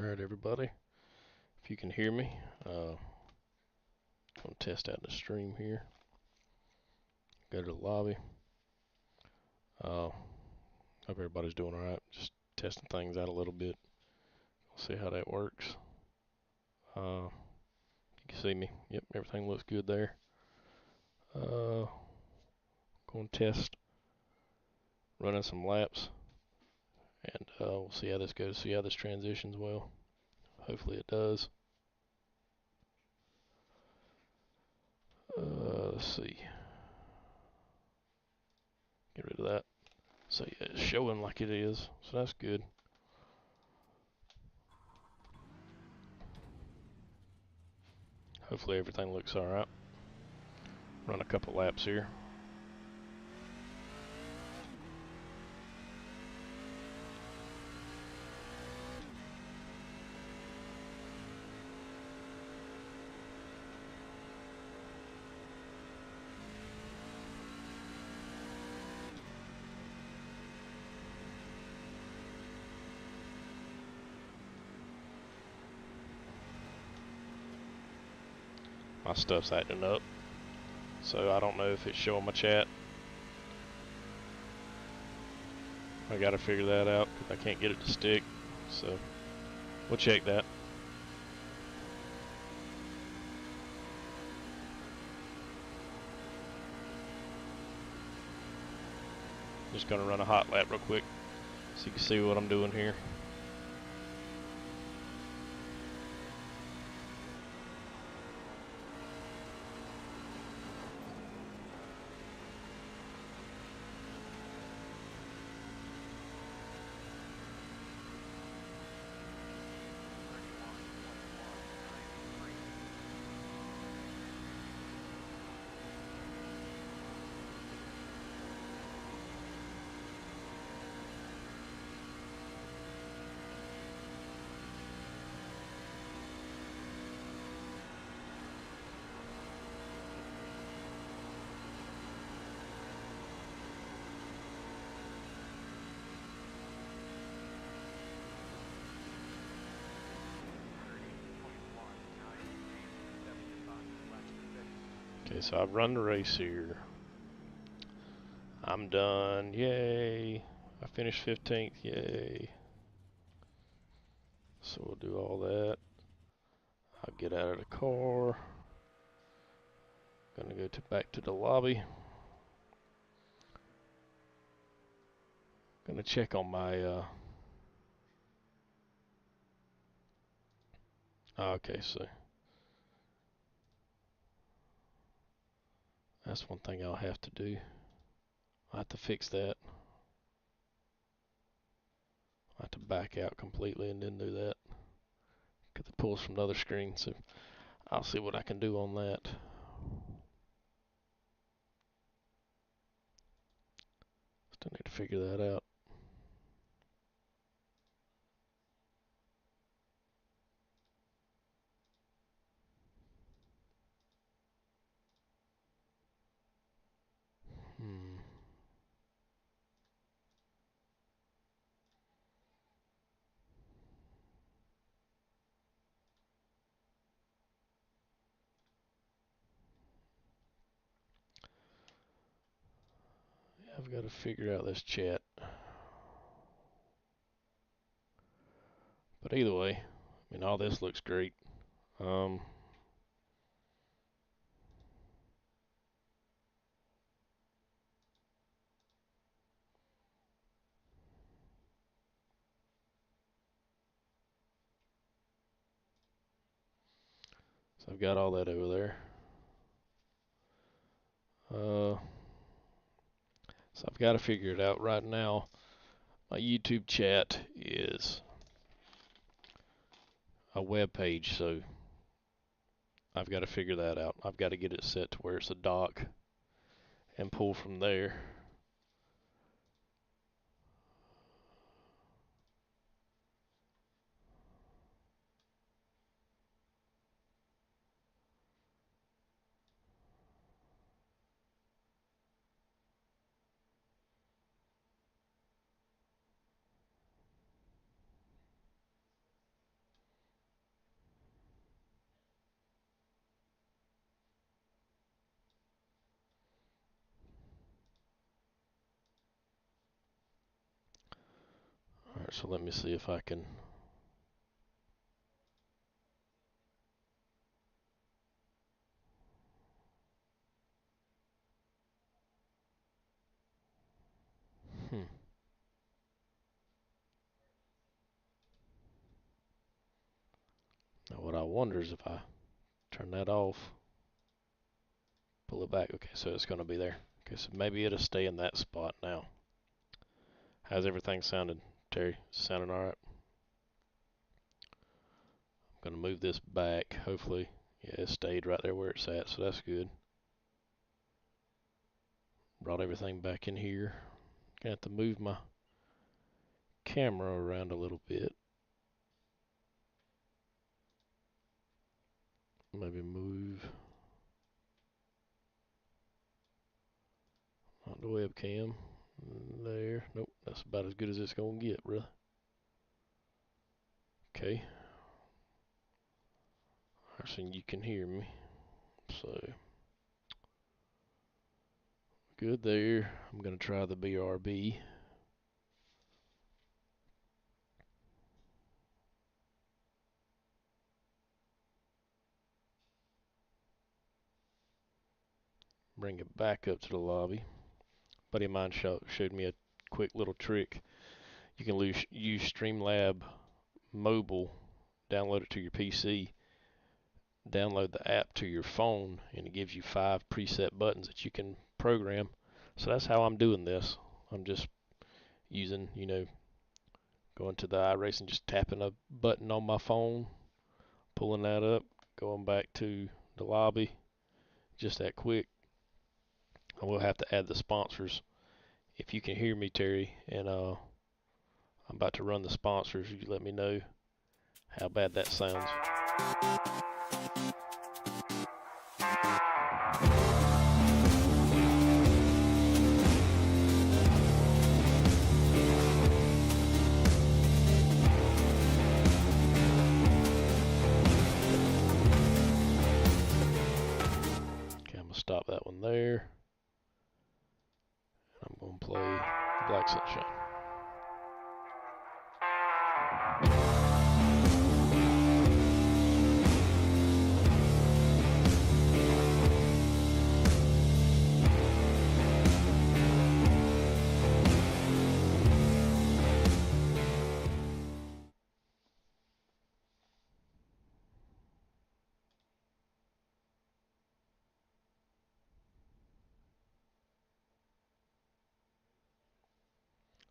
Alright, everybody. If you can hear me, I'm going to test out the stream here. Go to the lobby. Hope everybody's doing alright. Just testing things out a little bit. We'll see how that works. You can see me. Yep, everything looks good there. Going to test running some laps, and we'll see how this goes. See how this transitions well. Hopefully it does. Let's see. Get rid of that. So yeah, it's showing like it is, so that's good. Hopefully everything looks alright. Run a couple laps here. My stuff's acting up, so I don't know if it's showing my chat. I gotta figure that out because I can't get it to stick, so we'll check that. Just gonna run a hot lap real quick so you can see what I'm doing here. Okay, so I've run the race here. I'm done. Yay. I finished 15th. Yay. So we'll do all that. I'll get out of the car. Gonna go back to the lobby. Gonna check on my okay, so that's one thing I'll have to do. I'll have to fix that. I'll have to back out completely and then do that. Get the pulls from the other screen, so I'll see what I can do on that. Still need to figure that out. Hmm. Yeah, I've got to figure out this chat. But either way, I mean, all this looks great. Um, so I've got all that over there. So I've got to figure it out right now. My YouTube chat is a web page, so I've got to figure that out. I've got to get it set to where it's a dock and pull from there. Alright, so let me see if I can. Hmm. Now what I wonder is if I turn that off, pull it back. Okay, so it's going to be there. Okay, so maybe it'll stay in that spot now. How's everything sounding, Terry? Sounding alright? I'm going to move this back. Hopefully, yeah, it stayed right there where it's at, so that's good. Brought everything back in here. Gonna have to move my camera around a little bit. Maybe move on the webcam. There. Nope, that's about as good as it's gonna get, really. Okay. I assume you can hear me. So good there. I'm gonna try the BRB. Bring it back up to the lobby. Buddy of mine showed me a quick little trick. You can use Streamlab Mobile, download it to your PC, download the app to your phone, and it gives you 5 preset buttons that you can program. So that's how I'm doing this. I'm just using, going to the iRacing, just tapping a button on my phone, pulling that up, going back to the lobby, just that quick. I will have to add the sponsors. If you can hear me, Terry, and I'm about to run the sponsors, you let me know how bad that sounds. Okay, I'm going to stop that one there. I'm going to play Black Sunshine.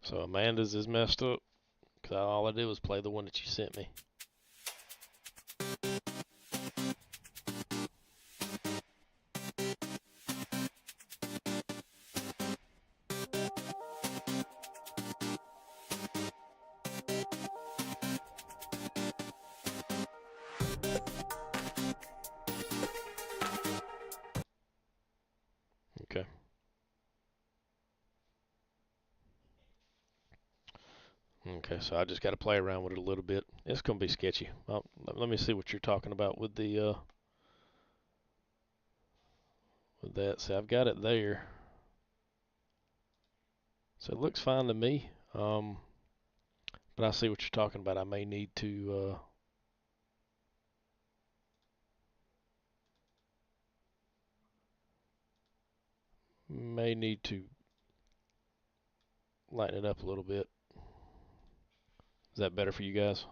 So Amanda's is messed up because all I did was play the one that you sent me. Okay. Okay, so I just got to play around with it a little bit. It's going to be sketchy. Let me see what you're talking about with the with that. See, I've got it there. So it looks fine to me. But I see what you're talking about. I may need to lighten it up a little bit. Is that better for you guys?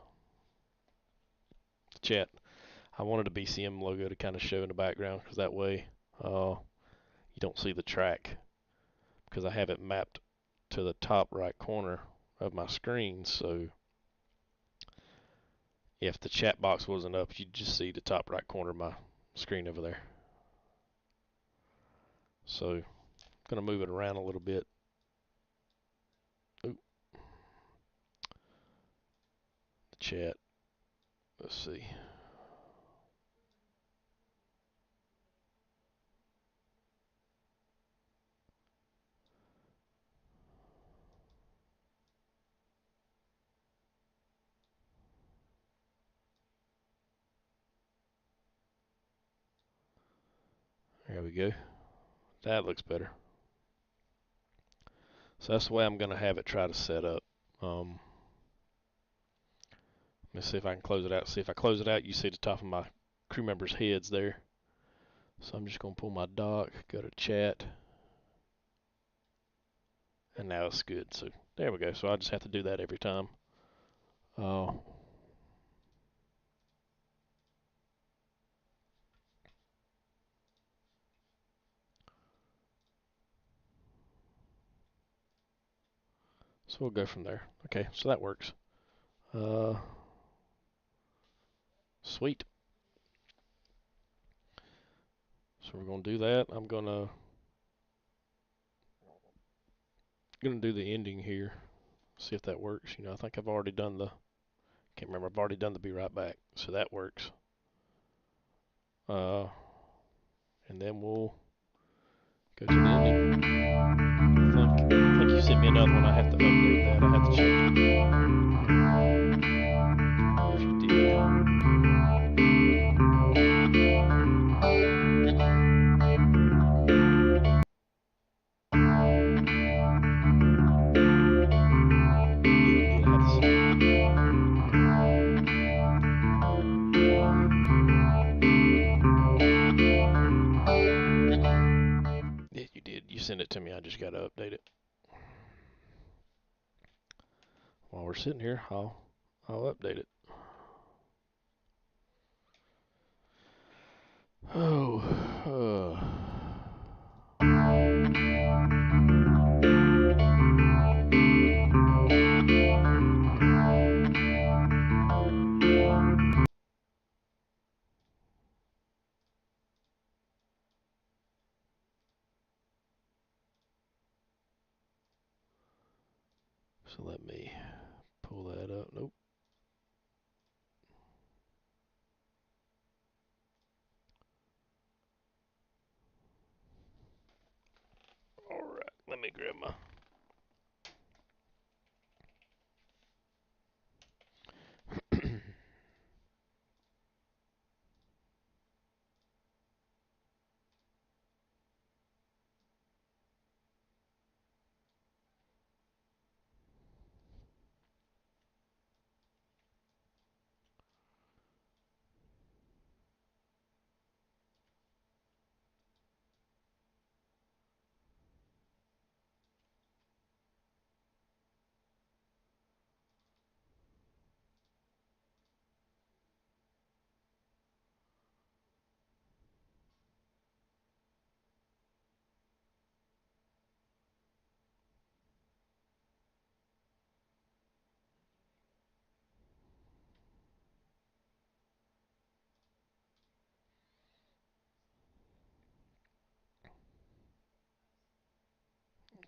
Chat. I wanted a BCM logo to kind of show in the background because that way you don't see the track, because I have it mapped to the top right corner of my screen. So if the chat box wasn't up, you'd just see the top right corner of my screen over there. So I'm going to move it around a little bit. Oop. The chat. Let's see. There we go. That looks better. So that's the way I'm going to have it try to set up. Let's see if I can close it out. See if I close it out, you see the top of my crew members' heads there. So I'm just going to pull my dock, go to chat, and now it's good. So there we go. So I just have to do that every time. So we'll go from there. Okay, so that works. Sweet. So we're gonna do that. I'm gonna do the ending here. See if that works. You know, I think I've already done the. Can't remember. I've already done the be right back. So that works. And then we'll go to the ending. I think you sent me another one. I have to update that. I have to check if you did. Yeah, you did. You sent it to me. I just got to update it. While we're sitting here, I'll update it. Oh. So let me pull that up. Nope. All right. Let me grab my.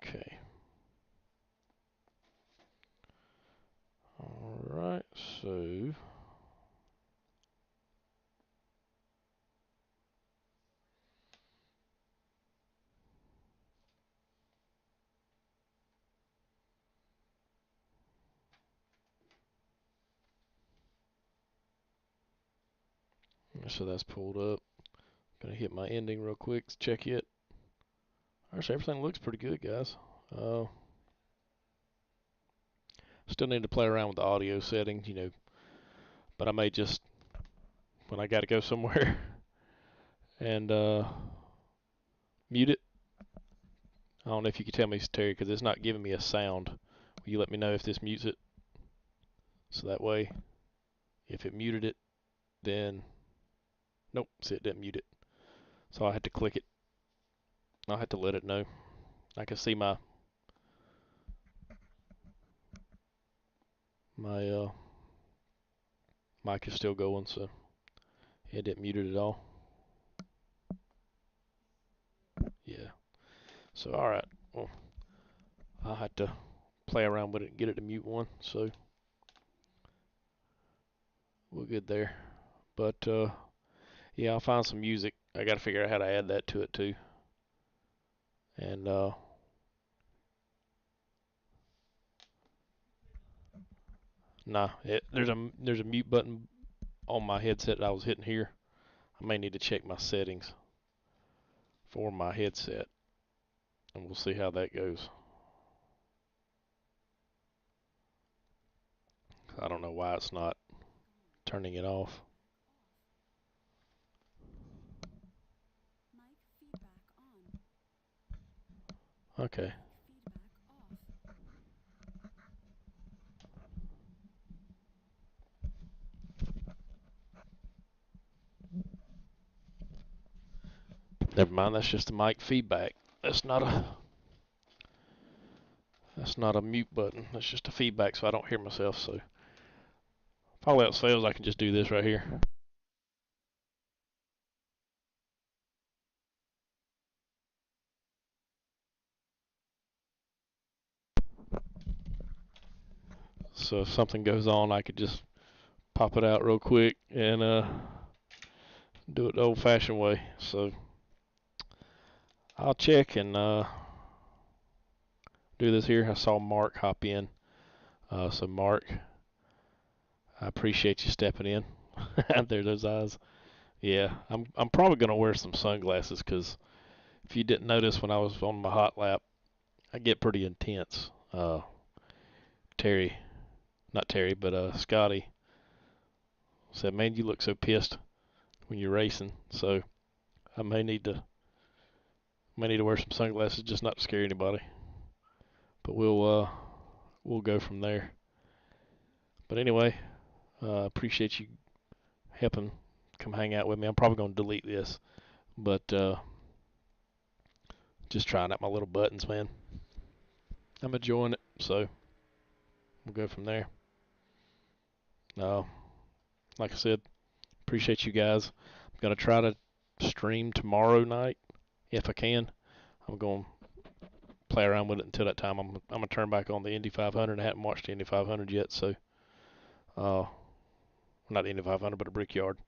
Okay. All right. So. So that's pulled up. Gonna hit my ending real quick. Check it. Actually, everything looks pretty good, guys. Still need to play around with the audio settings, you know. But I may just, when I got to go somewhere, and mute it. I don't know if you can tell me, Terry, because it's not giving me a sound. Will you let me know if this mutes it? So that way, if it muted it, then nope, see it didn't mute it. So I had to click it. I had to let it know. I can see my mic is still going, so it didn't mute it at all. Yeah. So all right. Well, I had to play around with it and get it to mute one. So we're good there. But yeah, I'll find some music. I got to figure out how to add that to it too. And nah, there's a mute button on my headset that I was hitting here. I may need to check my settings for my headset, and we'll see how that goes. I don't know why it's not turning it off. Okay. Never mind, that's just the mic feedback. That's not a mute button. That's just a feedback so I don't hear myself. So if all else fails, I can just do this right here. So if something goes on, I could just pop it out real quick and do it the old-fashioned way. So I'll check and do this here. I saw Mark hop in. So Mark, I appreciate you stepping in. There, those eyes. Yeah, I'm probably gonna wear some sunglasses because if you didn't notice when I was on my hot lap, I get pretty intense. Terry, not Terry, but Scotty said, "Man, you look so pissed when you're racing." So I may need to wear some sunglasses just not to scare anybody. But we'll go from there. But anyway, appreciate you helping come hang out with me. I'm probably gonna delete this, but just trying out my little buttons, man. I'm enjoying it, so we'll go from there. Uh, like I said, appreciate you guys. I'm gonna try to stream tomorrow night if I can. I'm gonna play around with it until that time. I'm gonna turn back on the Indy 500. I haven't watched the Indy 500 yet, so not the Indy 500, but a Brickyard.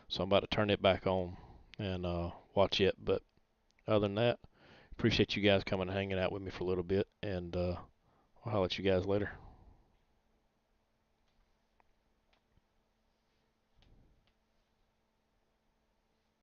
So I'm about to turn it back on and watch it. But other than that, appreciate you guys coming and hanging out with me for a little bit, and I'll holler at you guys later.